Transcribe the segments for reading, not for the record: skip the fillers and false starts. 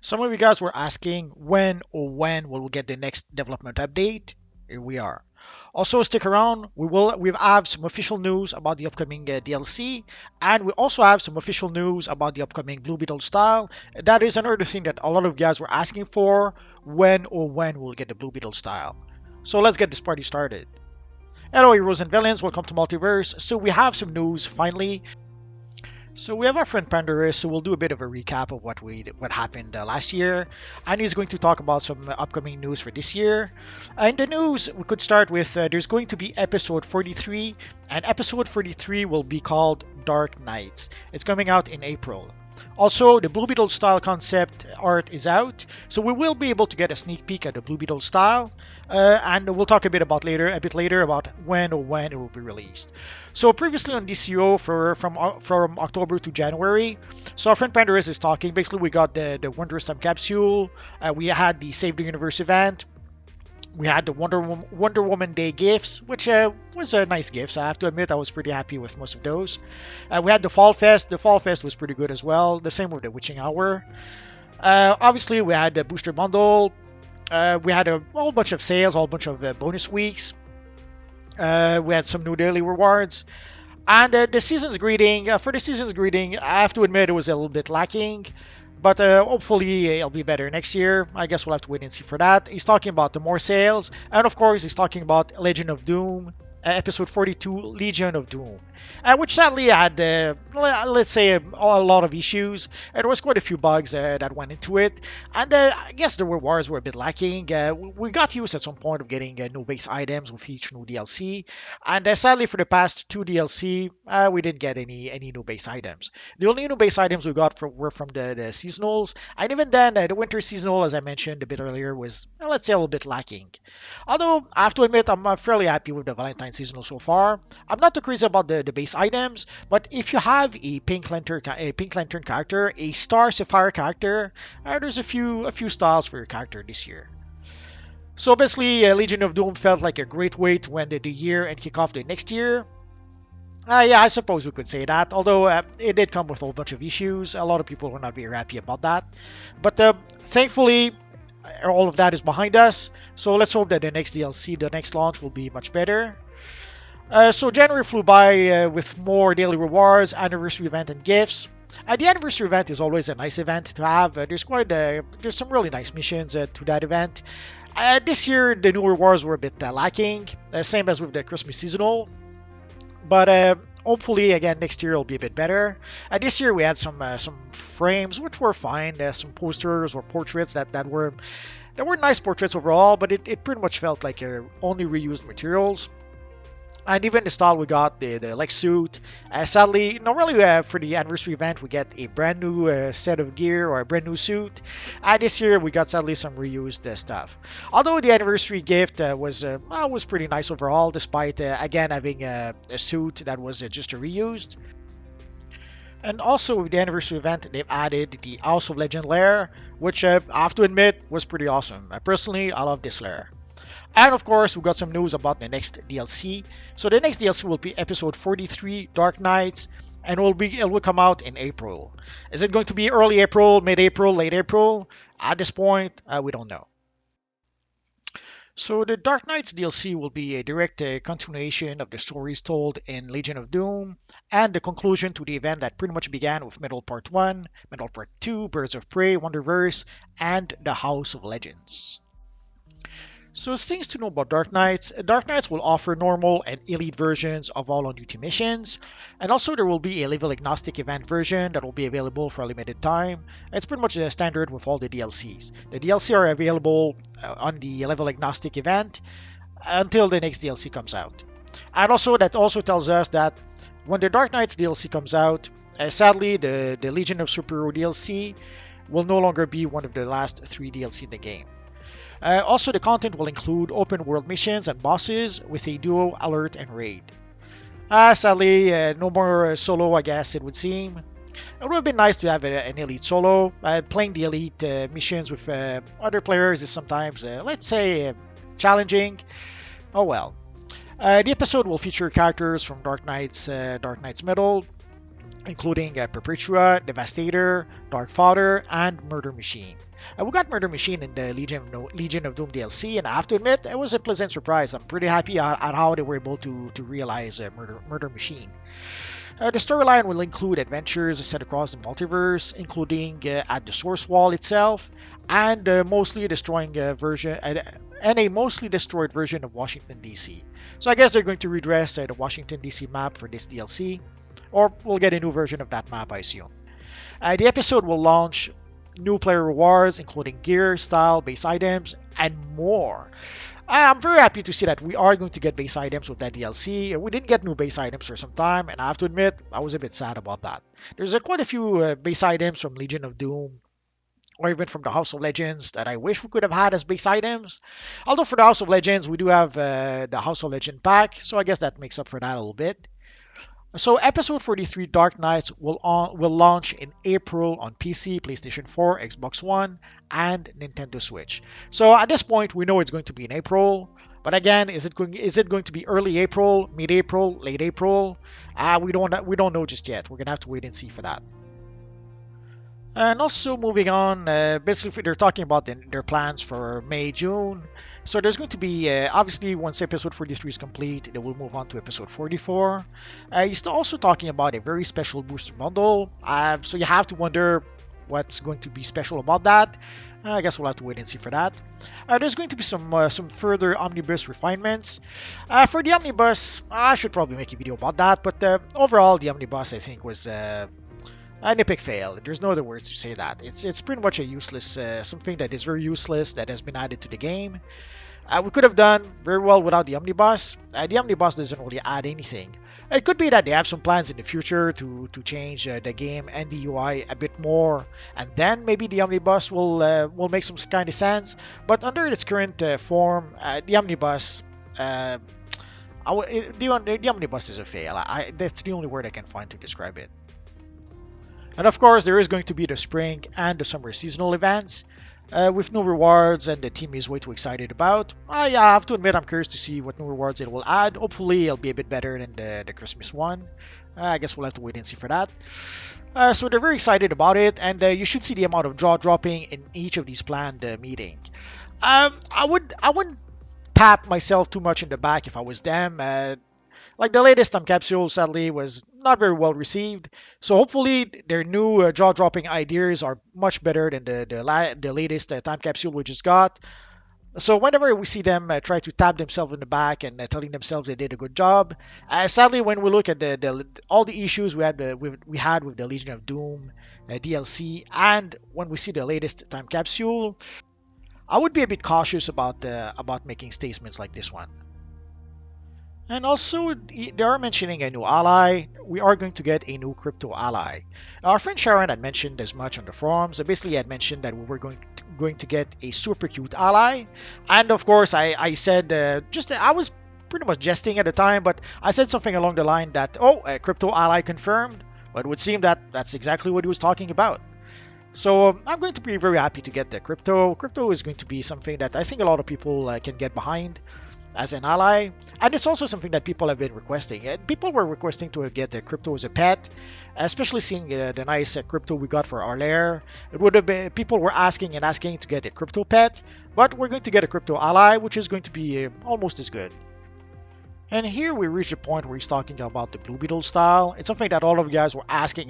Some of you guys were asking when will we get the next development update. Here we are. Also, stick around. We have some official news about the upcoming DLC, and we also have some official news about the upcoming Blue Beetle style. That is another thing that a lot of guys were asking for. When we'll get the Blue Beetle style. So let's get this party started. Hello, heroes and villains. Welcome to Multiverse. So we have some news finally. So we have our friend Pandarus, who will do a bit of a recap of what happened last year, and he's going to talk about some upcoming news for this year. In the news, we could start with there's going to be episode 43, and episode 43 will be called Dark Knights. It's coming out in April. Also, the Blue Beetle style concept art is out, so we will be able to get a sneak peek at the Blue Beetle style, and we'll talk a bit later about when it will be released. So previously on DCUO from October to January, so our friend Pandarus is talking. Basically, we got the Wondrous Time Capsule, we had the Save the Universe event. We had the Wonder Woman Day gifts, which was a nice gift. I have to admit I was pretty happy with most of those. We had the Fall Fest. The Fall Fest was pretty good as well. The same with the Witching Hour. Obviously, we had the Booster Bundle. We had a whole bunch of sales, a whole bunch of bonus weeks. We had some new daily rewards. And the season's greeting, for the season's greeting, I have to admit it was a little bit lacking. But hopefully it'll be better next year. I guess we'll have to wait and see for that. He's talking about the more sales. And of course, he's talking about Legend of Doom, episode 42, Legion of Doom. Which sadly had, let's say, a lot of issues. There was quite a few bugs that went into it. And I guess the rewards were a bit lacking. We got used at some point of getting new base items with each new DLC. And sadly, for the past two DLC, we didn't get any new base items. The only new base items we got were from the seasonals. And even then, the winter seasonal, as I mentioned a bit earlier, was, let's say, a little bit lacking. Although, I have to admit, I'm fairly happy with the Valentine seasonal so far. I'm not too crazy about the base items, but if you have a Pink Lantern character, a Star Sapphire character, there's a few styles for your character this year. So basically, Legion of Doom felt like a great way to end the year and kick off the next year. Yeah, I suppose we could say that, although it did come with a whole bunch of issues. A lot of people were not very happy about that. But thankfully, all of that is behind us. So let's hope that the next DLC, the next launch, will be much better. So January flew by with more daily rewards, anniversary event, and gifts. The anniversary event is always a nice event to have. There's some really nice missions to that event. This year the new rewards were a bit lacking, same as with the Christmas seasonal. But hopefully again next year it'll be a bit better. This year we had some frames which were fine. Some posters or portraits that were nice portraits overall, but it pretty much felt like only reused materials. And even the style we got, the Lex suit. Sadly, normally for the anniversary event, we get a brand new set of gear or a brand new suit. This year, we got sadly some reused stuff. Although the anniversary gift was pretty nice overall, despite again having a suit that was just reused. And also with the anniversary event, they've added the House of Legend lair, which I have to admit was pretty awesome. Personally, I love this lair. And of course, we got some news about the next DLC. So the next DLC will be episode 43, Dark Knights, and it will come out in April. Is it going to be early April, mid-April, late April? At this point, we don't know. So the Dark Knights DLC will be a direct continuation of the stories told in Legion of Doom, and the conclusion to the event that pretty much began with Metal Part 1, Metal Part 2, Birds of Prey, Wonderverse, and the House of Legends. So things to know about Dark Knights. Dark Knights will offer normal and elite versions of all on-duty missions. And also there will be a level agnostic event version that will be available for a limited time. It's pretty much the standard with all the DLCs. The DLC are available on the level agnostic event until the next DLC comes out. And also that also tells us that when the Dark Knights DLC comes out, sadly the Legion of Superhero DLC will no longer be one of the last 3 DLC in the game. Also, the content will include open world missions and bosses with a duo, alert, and raid. Sadly, no more solo, I guess it would seem. It would have been nice to have an elite solo. Playing the elite missions with other players is sometimes, let's say, challenging. Oh well. The episode will feature characters from Dark Knight's Metal, including Perpetua, Devastator, Dark Father, and Murder Machine. We got Murder Machine in the Legion of Doom DLC, and I have to admit, it was a pleasant surprise. I'm pretty happy at how they were able to realize Murder Machine. The storyline will include adventures set across the multiverse, including at the Source Wall itself, and mostly destroying version and a mostly destroyed version of Washington D.C. So I guess they're going to redress the Washington D.C. map for this DLC, or we'll get a new version of that map, I assume. The episode will launch new player rewards, including gear, style, base items, and more. I'm very happy to see that we are going to get base items with that DLC. We didn't get new base items for some time, and I have to admit, I was a bit sad about that. There's quite a few base items from Legion of Doom, or even from the House of Legends, that I wish we could have had as base items. Although for the House of Legends, we do have the House of Legend pack, so I guess that makes up for that a little bit. So episode 43 Dark Knights will launch in April on PC, PlayStation 4, Xbox One, and Nintendo Switch. So at this point, we know it's going to be in April. But again, is it going to be early April, mid-April, late April? We don't know just yet. We're gonna have to wait and see for that. And also moving on, basically they're talking about their plans for May, June. So there's going to be, obviously, once episode 43 is complete, they will move on to episode 44. He's still also talking about a very special booster bundle. So you have to wonder what's going to be special about that. I guess we'll have to wait and see for that. There's going to be some further omnibus refinements. For the omnibus, I should probably make a video about that. But overall, the omnibus I think was an epic fail. There's no other words to say that. It's pretty much a useless, something that is very useless that has been added to the game. We could have done very well without the omnibus. The omnibus doesn't really add anything. It could be that they have some plans in the future to change the game and the UI a bit more, and then maybe the omnibus will make some kind of sense. But under its current form, the omnibus. The omnibus is a fail. That's the only word I can find to describe it. And of course, there is going to be the spring and the summer seasonal events with new rewards, and the team is way too excited about. I have to admit, I'm curious to see what new rewards it will add. Hopefully, it'll be a bit better than the Christmas one. I guess we'll have to wait and see for that. So they're very excited about it, and you should see the amount of jaw dropping in each of these planned meetings. I wouldn't tap myself too much in the back if I was them. Like the latest time capsule, sadly, was not very well received. So hopefully their new jaw-dropping ideas are much better than the latest time capsule we just got. So whenever we see them try to tap themselves in the back and telling themselves they did a good job, sadly when we look at all the issues we had with the Legion of Doom DLC, and when we see the latest time capsule, I would be a bit cautious about making statements like this one. And also, they are mentioning a new ally. We are going to get a new crypto ally. Our friend Sharon had mentioned as much on the forums. Basically, had mentioned that we were going to get a super cute ally. And of course, I said, I was pretty much jesting at the time, but I said something along the line that, oh, a crypto ally confirmed. But it would seem that that's exactly what he was talking about. So I'm going to be very happy to get the crypto. Crypto is going to be something that I think a lot of people can get behind as an ally, and it's also something that people have been requesting. And people were requesting to get the crypto as a pet, especially seeing the nice crypto we got for our lair. It would have been people were asking to get a crypto pet, but we're going to get a crypto ally, which is going to be almost as good. And here we reach the point where he's talking about the Blue Beetle style. It's something that all of you guys were asking.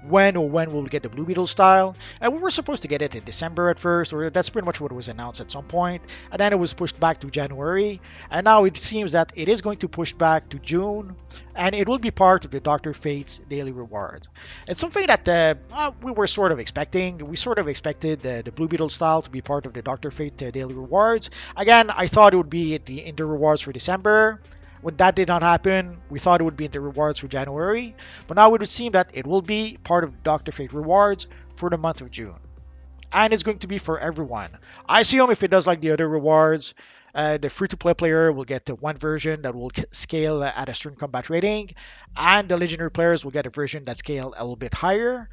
When will we get the Blue Beetle style? And we were supposed to get it in December at first, or that's pretty much what was announced at some point. And then it was pushed back to January. And now it seems that it is going to push back to June. And it will be part of the Dr. Fate's daily rewards. It's something that we were sort of expecting. We sort of expected the Blue Beetle style to be part of the Dr. Fate daily rewards. Again, I thought it would be in the rewards for December. When that did not happen, we thought it would be in the rewards for January, but now it would seem that it will be part of the Dr. Fate rewards for the month of June. And it's going to be for everyone. I assume if it does like the other rewards, the free-to-play player will get the one version that will scale at a certain combat rating, and the legendary players will get a version that scales a little bit higher.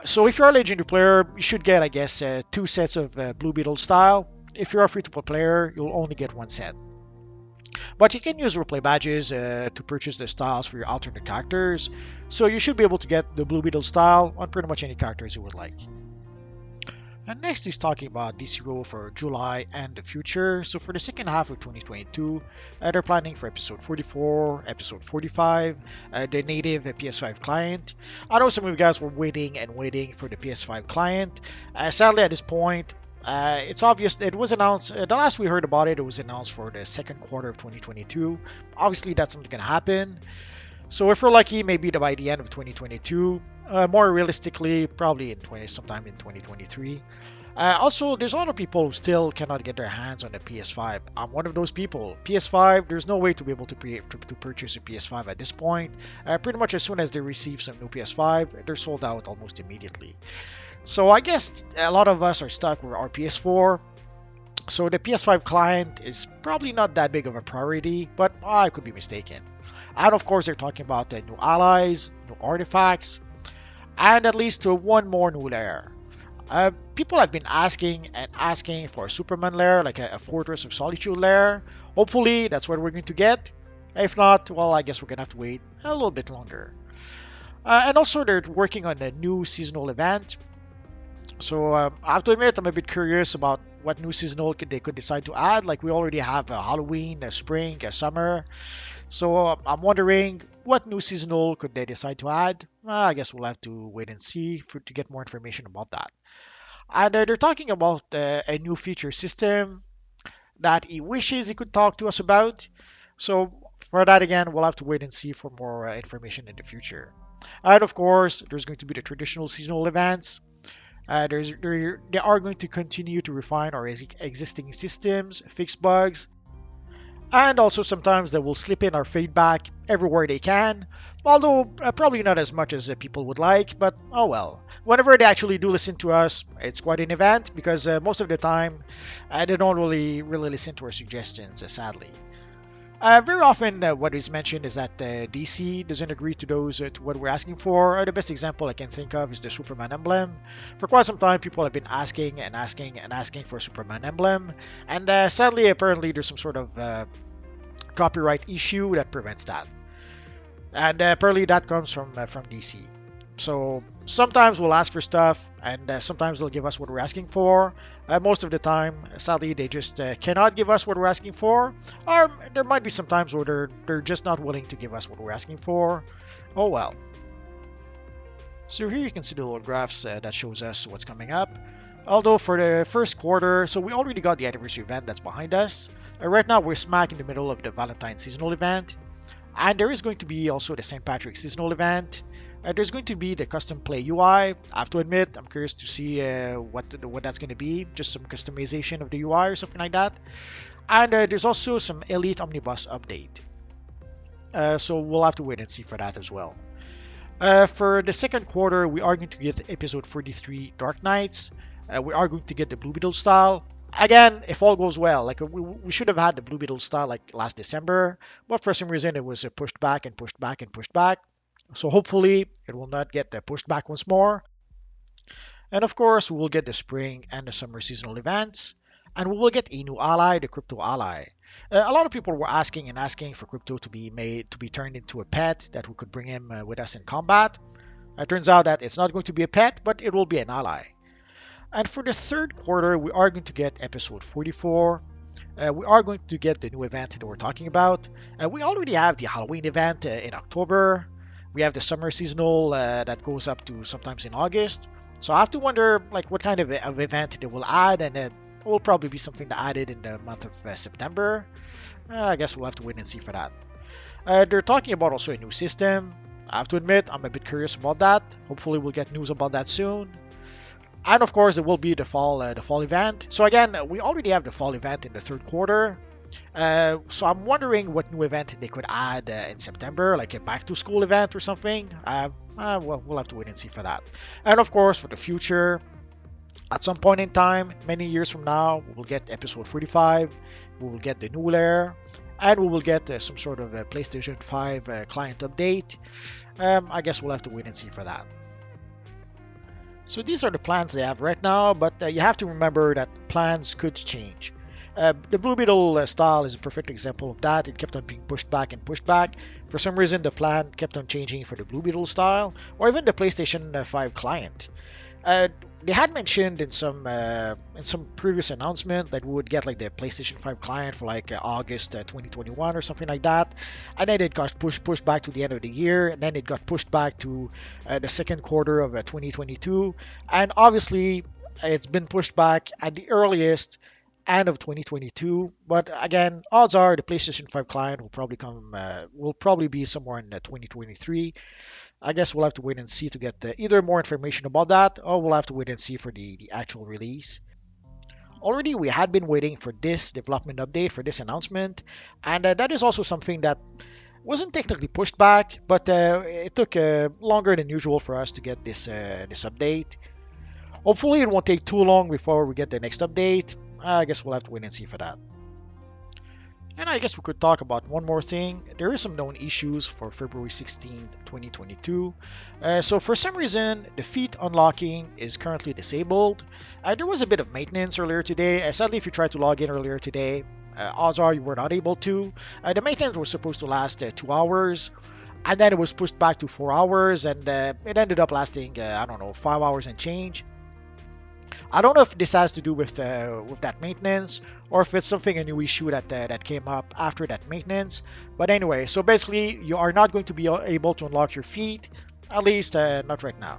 So if you're a legendary player, you should get, I guess, 2 sets of Blue Beetle style. If you're a free-to-play player, you'll only get 1 set. But you can use replay badges to purchase the styles for your alternate characters, so you should be able to get the Blue Beetle style on pretty much any characters you would like. And next is talking about DCUO for July and the future. So for the second half of 2022, they're planning for episode 44, episode 45, the native PS5 client. I know some of you guys were waiting and waiting for the PS5 client. Sadly, at this point, it's obvious it was announced. The last we heard about it, it was announced for the second quarter of 2022. Obviously, that's something can happen. So if we're lucky, maybe by the end of 2022. More realistically, probably sometime in 2023. Also, there's a lot of people who still cannot get their hands on a PS5. I'm one of those people. PS5, there's no way to be able to purchase a PS5 at this point. Pretty much as soon as they receive some new PS5, they're sold out almost immediately. So I guess a lot of us are stuck with our PS4. So the PS5 client is probably not that big of a priority, but I could be mistaken. And of course, they're talking about new allies, new artifacts, and at least one more new lair. People have been asking and asking for a Superman lair, like a Fortress of Solitude lair. Hopefully, that's what we're going to get. If not, well, I guess we're going to have to wait a little bit longer. And also, they're working on a new seasonal event. So I have to admit, I'm a bit curious about what new seasonal they could decide to add. Like we already have a Halloween, a spring, a summer. So I'm wondering what new seasonal could they decide to add. I guess we'll have to wait and see to get more information about that. And they're talking about a new feature system that he wishes he could talk to us about. So for that again, we'll have to wait and see for more information in the future. And of course, there's going to be the traditional seasonal events. They are going to continue to refine our existing systems, fix bugs, and also sometimes they will slip in our feedback everywhere they can, although probably not as much as people would like, but oh well. Whenever they actually do listen to us, it's quite an event because most of the time they don't really listen to our suggestions, sadly. Very often, what is mentioned is that DC doesn't agree to those to what we're asking for. The best example I can think of is the Superman emblem. For quite some time, people have been asking and asking and asking for a Superman emblem, and sadly, apparently, there's some sort of copyright issue that prevents that. And apparently, that comes from DC. So sometimes we'll ask for stuff, and sometimes they'll give us what we're asking for. Most of the time, sadly, they just cannot give us what we're asking for. Or there might be some times where they're just not willing to give us what we're asking for. Oh well. So here you can see the little graphs that shows us what's coming up. Although for the first quarter, so we already got the anniversary event that's behind us. Right now we're smack in the middle of the Valentine's seasonal event. And there is going to be also the St. Patrick's seasonal event. There's going to be the custom play UI. I have to admit, I'm curious to see what that's going to be. Just some customization of the UI or something like that. And there's also some Elite Omnibus update. So we'll have to wait and see for that as well. For the second quarter, we are going to get episode 43 Dark Knights. We are going to get the Blue Beetle style. Again, if all goes well, like we should have had the Blue Beetle style like last December, but for some reason it was pushed back and pushed back and pushed back. So hopefully it will not get pushed back once more. And of course, we will get the spring and the summer seasonal events. And we will get a new ally, the Crypto Ally. A lot of people were asking and asking for Crypto to be turned into a pet that we could bring him with us in combat. It turns out that it's not going to be a pet, but it will be an ally. And for the third quarter, we are going to get episode 44. We are going to get the new event that we're talking about. We already have the Halloween event in October. We have the summer seasonal that goes up to sometimes in August. So I have to wonder like what kind of event they will add, and it will probably be something that added in the month of September. I guess we'll have to wait and see for that. They're talking about also a new system. I have to admit, I'm a bit curious about that. Hopefully we'll get news about that soon. And of course, there will be the fall event. So again, we already have the fall event in the third quarter. So I'm wondering what new event they could add in September, like a back-to-school event or something. Well, we'll have to wait and see for that. And of course, for the future, at some point in time, many years from now, we will get episode 45. We will get the new lair, and we will get some sort of a PlayStation 5 client update. I guess we'll have to wait and see for that. So these are the plans they have right now, but you have to remember that plans could change. The Blue Beetle style is a perfect example of that. It kept on being pushed back and pushed back. For some reason, the plan kept on changing for the Blue Beetle style, or even the PlayStation 5 client. Uh, they had mentioned in some previous announcement that we would get like the PlayStation 5 client for like August 2021 or something like that, and then it got pushed back to the end of the year, and then it got pushed back to the second quarter of 2022, and obviously it's been pushed back at the earliest end of 2022. But again, odds are the PlayStation 5 client will probably be somewhere in 2023. I guess we'll have to wait and see to get either more information about that, or we'll have to wait and see for the actual release. Already, we had been waiting for this development update, for this announcement, and that is also something that wasn't technically pushed back, but it took longer than usual for us to get this update. Hopefully, it won't take too long before we get the next update. I guess we'll have to wait and see for that. And I guess we could talk about one more thing. There is some known issues for February 16, 2022. So for some reason, the feat unlocking is currently disabled. There was a bit of maintenance earlier today. Sadly, if you tried to log in earlier today, odds are you were not able to. The maintenance was supposed to last 2 hours, and then it was pushed back to 4 hours, and it ended up lasting, I don't know, 5 hours and change. I don't know if this has to do with that maintenance, or if it's something a new issue that came up after that maintenance. But anyway, so basically you are not going to be able to unlock your feat, at least not right now.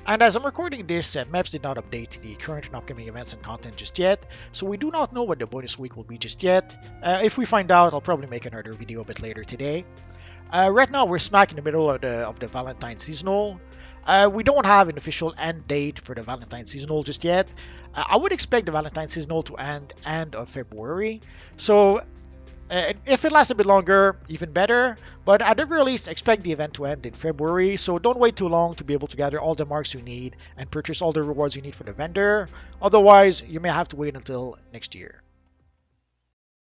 And as I'm recording this, Maps did not update the current and upcoming events and content just yet, so we do not know what the bonus week will be just yet. If we find out, I'll probably make another video a bit later today. Right now, we're smack in the middle of the Valentine seasonal. We don't have an official end date for the Valentine seasonal just yet. I would expect the Valentine seasonal to end of February. So if it lasts a bit longer, even better. But at the very least, expect the event to end in February. So don't wait too long to be able to gather all the marks you need and purchase all the rewards you need for the vendor. Otherwise, you may have to wait until next year.